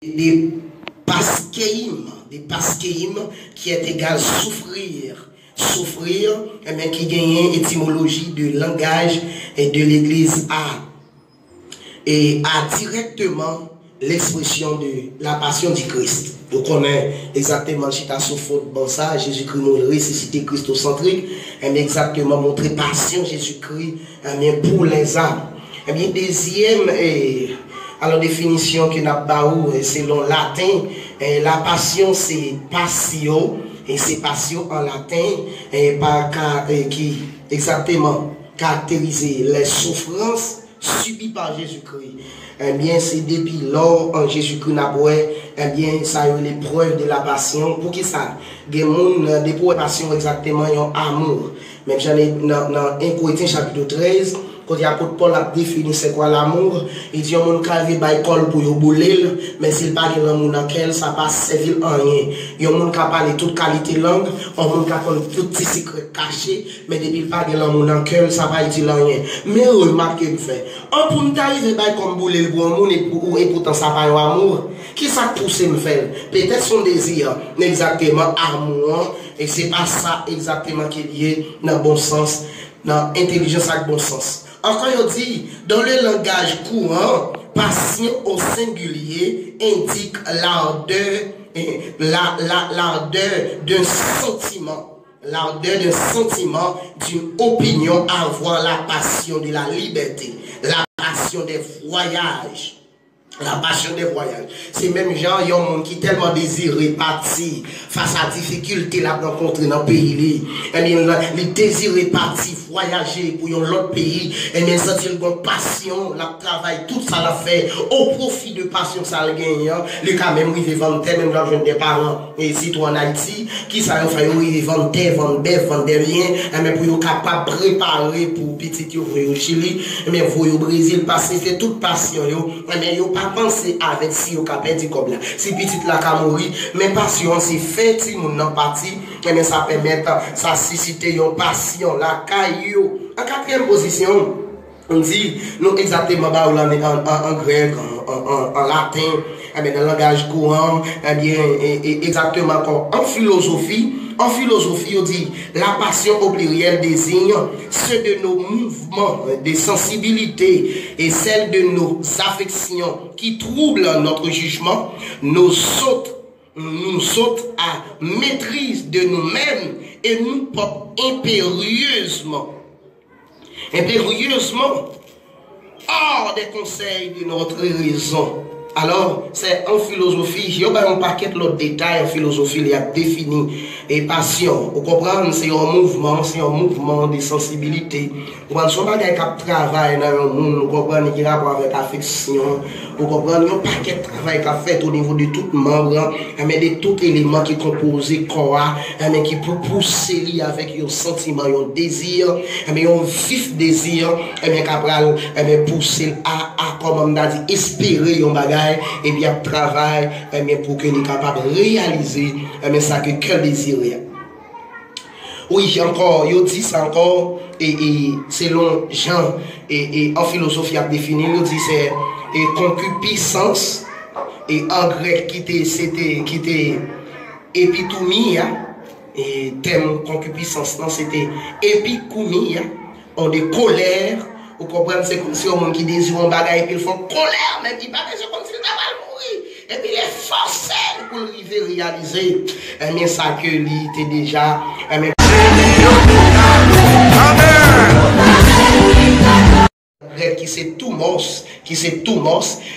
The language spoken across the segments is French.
des paskéim qui est égal souffrir. Souffrir, mais qui gagne étymologie de langage et de l'église a directement l'expression de la passion du Christ. Donc on est exactement citation faute bon ça, Jésus-Christ nous ressuscité christocentrique, et bien exactement montrer passion Jésus-Christ pour les âmes. Et bien deuxième alors définition que n'a pas selon latin, la passion c'est passio, et c'est passion en latin qui exactement caractérise les souffrances subies par Jésus-Christ. Eh bien, c'est depuis lors en Jésus-Christ n'a pas, eh bien, ça a eu l'épreuve de la passion. Pour qui ça? Des gens, des passion exactement, un amour. Même j'en ai dans 1 Corinthiens chapitre 13, quand l'apôtre Paul a défini c'est quoi l'amour, il dit on peut arriver à l'école pour bouler, mais s'il parle de l'amour dans lequel ça passe servir en rien. Il y a un monde qui parle toute qualité langue, on monde qui parle tout petit secret caché, mais depuis il parle de l'amour dans lequel ça va dire rien. Mais remarquez le fait, on peut arriver à comme bouler pour un monde et pourtant ça pas un amour. Qui ça pousse me faire? Peut-être son désir, exactement amour, et c'est pas ça exactement qui est lié dans le bon sens, dans l'intelligence avec bon sens. Encore il dit, dans le langage courant, passion au singulier indique l'ardeur d'un sentiment. L'ardeur d'un sentiment, d'une opinion à avoir la passion de la liberté, la passion des voyages. La passion des voyages. C'est même genre, il y a un monde qui tellement désiré partir face à la difficulté la rencontrer dans le pays. Il désire partir, voyager pour un autre pays. Et bien, ça, c'est une passion, la travail, tout ça l'a fait au profit de passion, ça le gagne. Le cas même, il vend terre, même l'argent des parents. Et si toi en Haïti, qui ça a fait, il vend terre, vend bœuf, vend des biens. Et bien, pour être capable de préparer pour petit au Chili. Et bien, vous au Brésil, parce que c'est toute passion. Et bien, penser avec si au capet du comme là si petite la ka mourir mais passion c'est fait si mon nan parti mais ça permet ça susciter une passion la caillou en quatrième position on dit nous exactement en grec en latin eh bien dans le langage courant eh bien exactement comme en philosophie. En philosophie, on dit la passion au pluriel désigne ceux de nos mouvements de sensibilité et celle de nos affections qui troublent notre jugement, nous sautent à maîtrise de nous-mêmes et nous portent impérieusement hors des conseils de notre raison. Alors, c'est en philosophie, il y a un paquet d'autres détails en philosophie, il y a défini et passion. Vous comprenez, c'est un mouvement de sensibilité. Vous comprenez, si on travaille dans le monde, vous comprenez, qui a rapport avec l'affection, vous comprenez, il y a un paquet de travail qui a fait au niveau de tout membre, mais de tout élément qui compose le corps, mais qui peut pousser avec un sentiment, un désir, mais un vif désir, mais qui pousser à, comme on a dit, espérer un bagage. Et bien travail pour que nous soyons capables de réaliser ça que cœur désire. Oui, encore, il dit ça encore, et selon Jean, et en philosophie a défini, il dit c'est concupiscence, et en grec qui était épitoumia, et thème concupiscence, non, c'était épikoumia, on de colère. Vous comprenez, c'est comme si on qui désire un bagage et puis ils font colère, même qui paraît comme s'il va mourir. Et puis il est forcé pour le réaliser. Mais ça que lui était déjà. Qui c'est tout mos,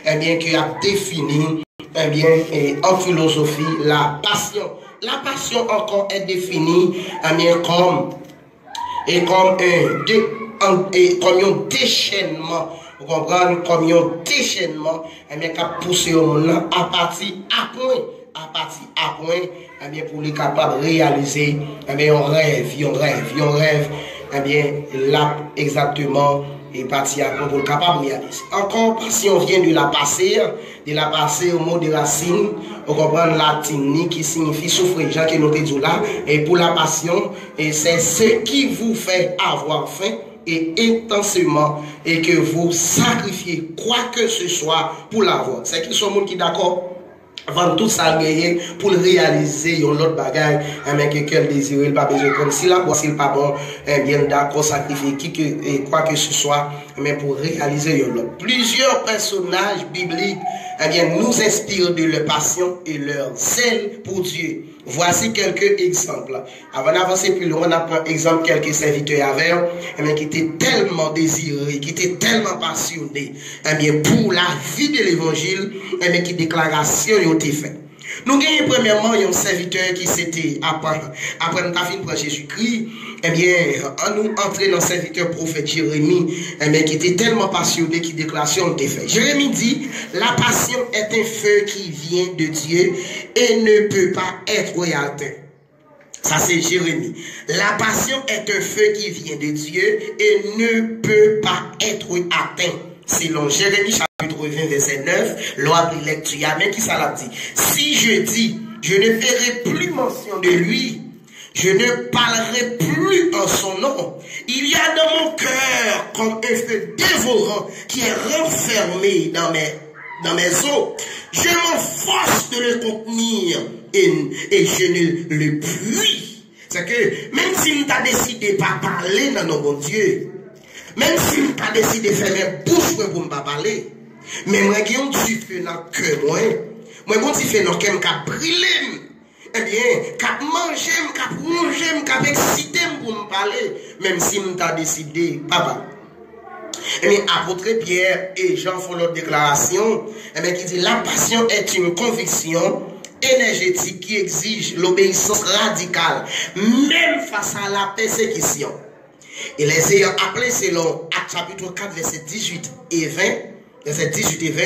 eh bien, qui a défini, eh bien, en philosophie, la passion. La passion encore est définie, eh bien, comme un déchaînement, vous comprenez, comme un déchaînement, eh bien, qui a poussé au monde à partir à point, eh bien, pour les capables de réaliser, eh bien, on rêve, eh bien, là, exactement, et parti à point pour le capable de réaliser. Encore, passion vient de la passer au mot de racine, vous comprenez, latine, qui signifie souffrir, Jean qui nous dit là, et pour la passion, et c'est ce qui vous fait avoir faim, et intensément et que vous sacrifiez quoi que ce soit pour l'avoir. C'est qui sont monde qui d'accord? Vendre tout ça gagné pour le réaliser un autre bagage mais quelqu'un désire il pas besoin comme si là s'il pas bon bien d'accord sacrifier quoi que ce soit mais pour réaliser un autre. Plusieurs personnages bibliques nous inspirent de leur passion et leur zèle pour Dieu. Voici quelques exemples. Avant d'avancer plus loin, on a pris exemple quelques serviteurs avec qui étaient tellement désirés, qui étaient tellement passionnés pour la vie de l'évangile, qui déclaration ont été faites. Nous gagnons premièrement un serviteur qui s'était après nous avons fini pour Jésus-Christ, on nous entrer dans le serviteur prophète Jérémie, qui était tellement passionné qui déclaration été faite. Jérémie dit, la passion est un feu qui vient de Dieu et ne peut pas être éteint. Ça c'est Jérémie. La passion est un feu qui vient de Dieu et ne peut pas être atteint. Selon Jérémie chapitre 20 verset 9, loi de lecture, mais qui ça l'a dit? Si je dis, je ne ferai plus mention de lui, je ne parlerai plus en son nom. Il y a dans mon cœur comme un feu dévorant qui est renfermé dans mes os. Je m'efforce de le contenir et je ne le puis. C'est que même si tu as décidé de pas parler dans nos bons Dieu, même si tu as décidé de faire une bouche pour ne pas parler, mais moi qui ont du feu dans le cœur, moi qui fais dans le cœur, qui brûle, eh bien, qui manger, qui excité pour me parler, même si tu as décidé de pas parler. Eh bien, apôtre Pierre et Jean font leur déclaration, eh bien, qui dit la passion est une conviction énergétique qui exige l'obéissance radicale, même face à la persécution. Et les ayant appelés selon Actes chapitre 4, verset 18 et 20, verset 18 et 20,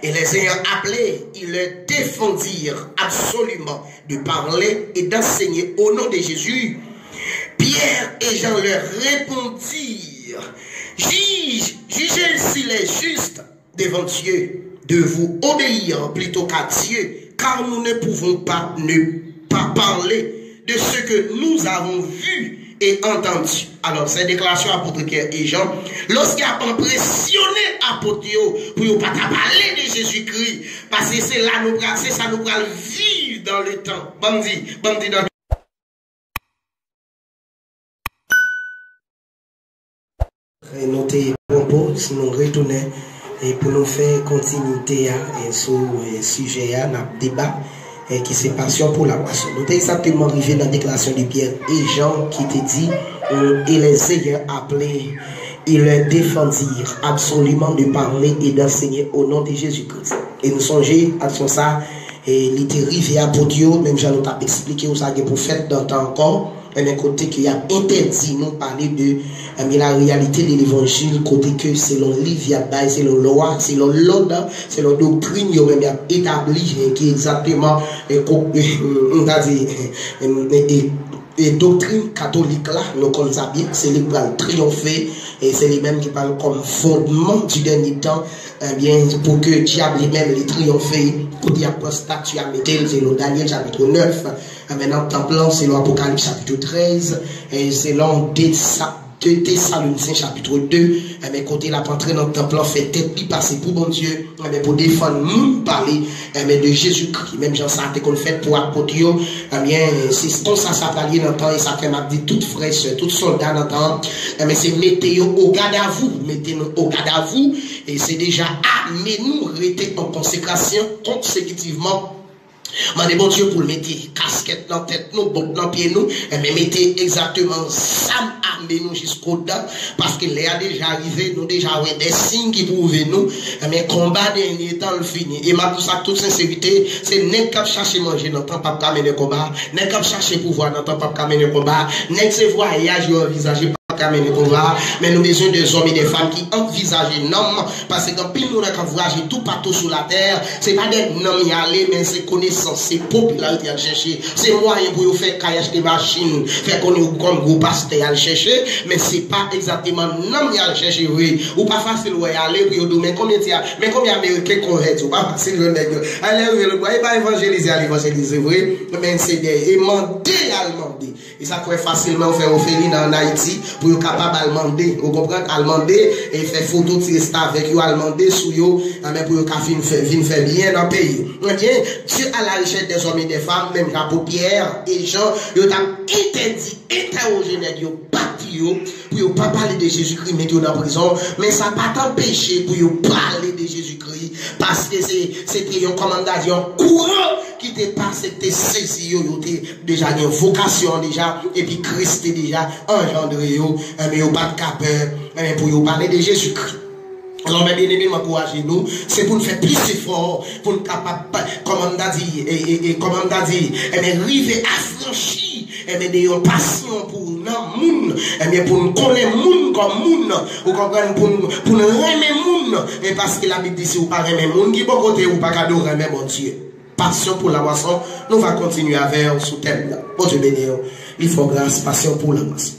et les ayant appelés, ils leur défendirent absolument de parler et d'enseigner au nom de Jésus. Pierre et Jean leur répondirent, jugez s'il est juste devant Dieu de vous obéir plutôt qu'à Dieu, car nous ne pouvons pas ne pas parler de ce que nous avons vu et entendu. Alors, cette déclaration apôtre Pierre et Jean, lorsqu'il a impressionné apôtre pour ne pas parler de Jésus-Christ, parce que c'est là c'est ça nous va vivre dans le temps. Bandit dans le noter propos, si nous retournons et pour nous faire continuité sur le sujet, notre débat qui c'est passion pour la passion. Nous sommes exactement arrivé dans la déclaration de Pierre et Jean qui te dit, et les ayant appelés, ils leur défendirent absolument de parler et d'enseigner au nom de Jésus-Christ. Et nous songeons à ça, et littéraire à Podio, même j'en ai expliqué aux agents prophètes dans le temps encore, d'un côté qui a interdit nous parler de la réalité de l'évangile, côté que selon l'Ivia, selon la loi, selon l'ordre, selon la doctrine, il y a même établi qui est exactement on a dit et doctrine catholique là, nous connaissons bien, c'est les qui va triompher et c'est les mêmes qui parlent comme fondement du dernier temps, bien pour que diable lui-même les triompher, pour dire apostat, à mettre, c'est le Daniel chapitre 9, maintenant temple c'est l'Apocalypse chapitre 13, et c'est l'an de Thessaloniciens chapitre 2, mais côté la rentrée dans le temple, fait tête qui passe pour bon Dieu, mais pour défendre, nous parler de Jésus-Christ, même Jean ça qu'on fait pour apôtre, bien, c'est comme ça parle dans le temps, et ça fait m'a dit toute fraîche, tout soldat dans le temps, mais c'est mettez au garde à vous, mettez-nous au garde à vous, et c'est déjà mais nous rester en consécration consécutivement. Mandez bon Dieu pour le mettre casquette dans la tête, nous, bottes dans pied nous, mais mettez exactement ça armé nous jusqu'au dedans, parce que l'air déjà arrivé, nous déjà avons des signes qui prouvent nous, mais combat dernier temps le fini. Et ma tout ça, toute sincérité, c'est n'est qu'à chercher manger dans le temps, pas mener le combat, n'est qu'à chercher pouvoir dans le temps, pas mener le combat, n'est que voyage envisager mais nous besoin des hommes et des femmes qui envisagent non, parce que quand pile nous avons voyagé tout partout sur la terre, c'est pas des noms y aller, mais c'est connaissance, c'est popularité à chercher, c'est moyen pour faire caillage des machines, faire connaître comme gros pasteur à chercher, mais c'est pas exactement non y aller chercher, oui, ou pas facile où y aller, puis on mais combien d'Américains convertis, ou pas facile le nègre, allez, le bois, pas évangéliser, oui, mais c'est des mandés allemands, et ça pourrait facilement faire offrir en Haïti, pour être capable de demander, vous comprenez, à demander, et faire photo de ça avec vous, à demander sous vous, mais pour vous faire bien dans le pays. Bien, Dieu à la recherche des hommes et des femmes, même pour Pierre et Jean, il a interdit, interrogé les gens, pour ne pas parler de Jésus-Christ, mais dans la prison, mais ça n'a pas t'empêché pour parler de Jésus-Christ, parce que c'était une commandation courant qui te passe, te saisi, déjà une vocation déjà, et puis Christ est déjà engendré, mais il pas de capeur, pour parler de Jésus-Christ. Alors, mes bien-aimés, m'encouragez-nous, c'est pour nous faire plus effort, pour nous capables, comme on a dit, arriver à franchir, de une passion pour nous, pour nous connaître monde comme monde, vous comprenez, pour nous aimer monde, et parce que la Bible dit, si vous parlez même monde, qui bon côté, ou pas cadeau, même mon Dieu. Passion pour la moisson, nous allons continuer avec ce thème-là. Bon Dieu béni, il faut grâce, passion pour la moisson.